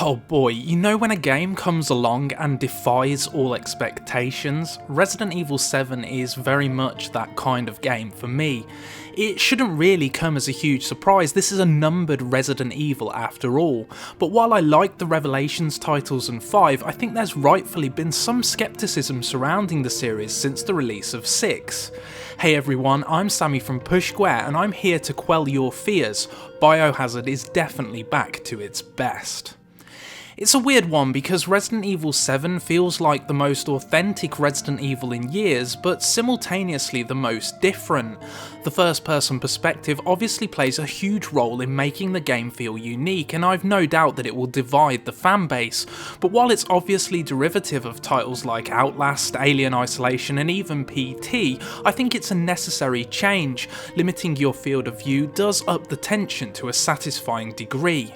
Oh boy, you know when a game comes along and defies all expectations? Resident Evil 7 is very much that kind of game for me. It shouldn't really come as a huge surprise, this is a numbered Resident Evil after all, but while I like the Revelations titles and 5, I think there's rightfully been some skepticism surrounding the series since the release of 6. Hey everyone, I'm Sammy from Push Square and I'm here to quell your fears. Biohazard is definitely back to its best. It's a weird one because Resident Evil 7 feels like the most authentic Resident Evil in years, but simultaneously the most different. The first person perspective obviously plays a huge role in making the game feel unique, and I've no doubt that it will divide the fanbase, but while it's obviously derivative of titles like Outlast, Alien Isolation and even PT, I think it's a necessary change. Limiting your field of view does up the tension to a satisfying degree.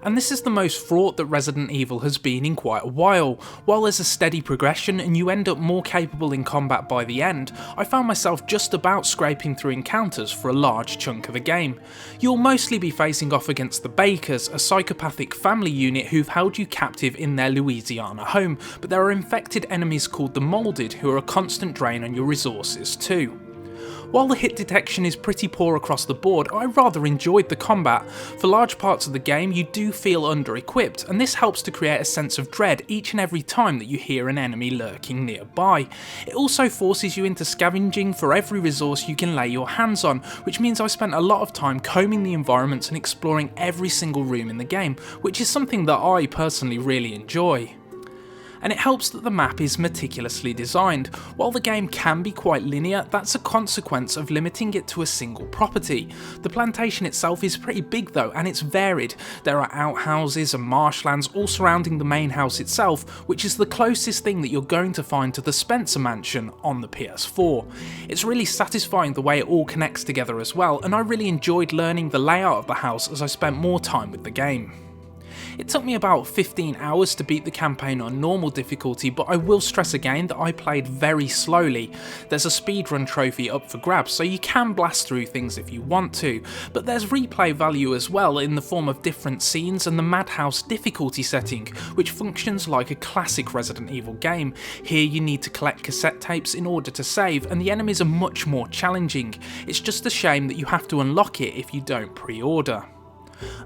And this is the most fraught that Resident Evil has been in quite a while. While there's a steady progression and you end up more capable in combat by the end, I found myself just about scraping through encounters for a large chunk of the game. You'll mostly be facing off against the Bakers, a psychopathic family unit who've held you captive in their Louisiana home, but there are infected enemies called the Molded who are a constant drain on your resources too. While the hit detection is pretty poor across the board, I rather enjoyed the combat. For large parts of the game you do feel under-equipped, and this helps to create a sense of dread each and every time that you hear an enemy lurking nearby. It also forces you into scavenging for every resource you can lay your hands on, which means I spent a lot of time combing the environments and exploring every single room in the game, which is something that I personally really enjoy. And it helps that the map is meticulously designed. While the game can be quite linear, that's a consequence of limiting it to a single property. The plantation itself is pretty big though, and it's varied. There are outhouses and marshlands all surrounding the main house itself, which is the closest thing that you're going to find to the Spencer Mansion on the PS4. It's really satisfying the way it all connects together as well, and I really enjoyed learning the layout of the house as I spent more time with the game. It took me about 15 hours to beat the campaign on normal difficulty, but I will stress again that I played very slowly. There's a speedrun trophy up for grabs, so you can blast through things if you want to, but there's replay value as well in the form of different scenes and the Madhouse difficulty setting, which functions like a classic Resident Evil game. Here you need to collect cassette tapes in order to save, and the enemies are much more challenging. It's just a shame that you have to unlock it if you don't pre-order.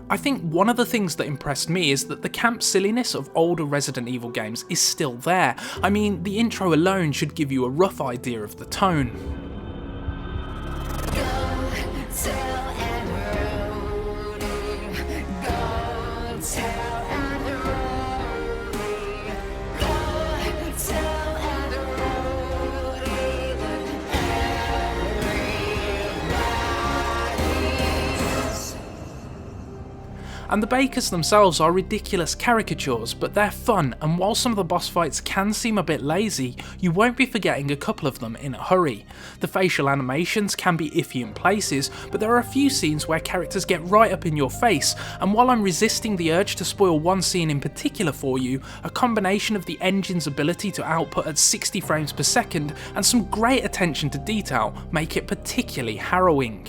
I think one of the things that impressed me is that the camp silliness of older Resident Evil games is still there. I mean, the intro alone should give you a rough idea of the tone. And the Bakers themselves are ridiculous caricatures, but they're fun, and while some of the boss fights can seem a bit lazy, you won't be forgetting a couple of them in a hurry. The facial animations can be iffy in places, but there are a few scenes where characters get right up in your face, and while I'm resisting the urge to spoil one scene in particular for you, a combination of the engine's ability to output at 60 frames per second and some great attention to detail make it particularly harrowing.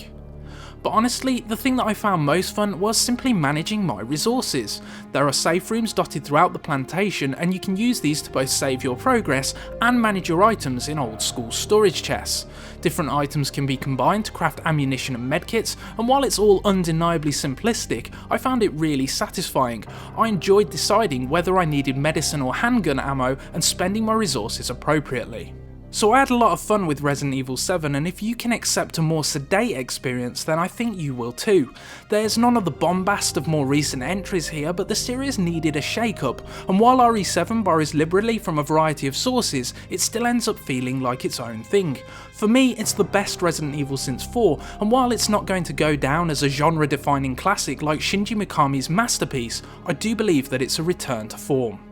But honestly, the thing that I found most fun was simply managing my resources. There are safe rooms dotted throughout the plantation, and you can use these to both save your progress and manage your items in old school storage chests. Different items can be combined to craft ammunition and medkits, and while it's all undeniably simplistic, I found it really satisfying. I enjoyed deciding whether I needed medicine or handgun ammo and spending my resources appropriately. So I had a lot of fun with Resident Evil 7, and if you can accept a more sedate experience, then I think you will too. There's none of the bombast of more recent entries here, but the series needed a shake-up, and while RE7 borrows liberally from a variety of sources, it still ends up feeling like its own thing. For me, it's the best Resident Evil since 4, and while it's not going to go down as a genre-defining classic like Shinji Mikami's masterpiece, I do believe that it's a return to form.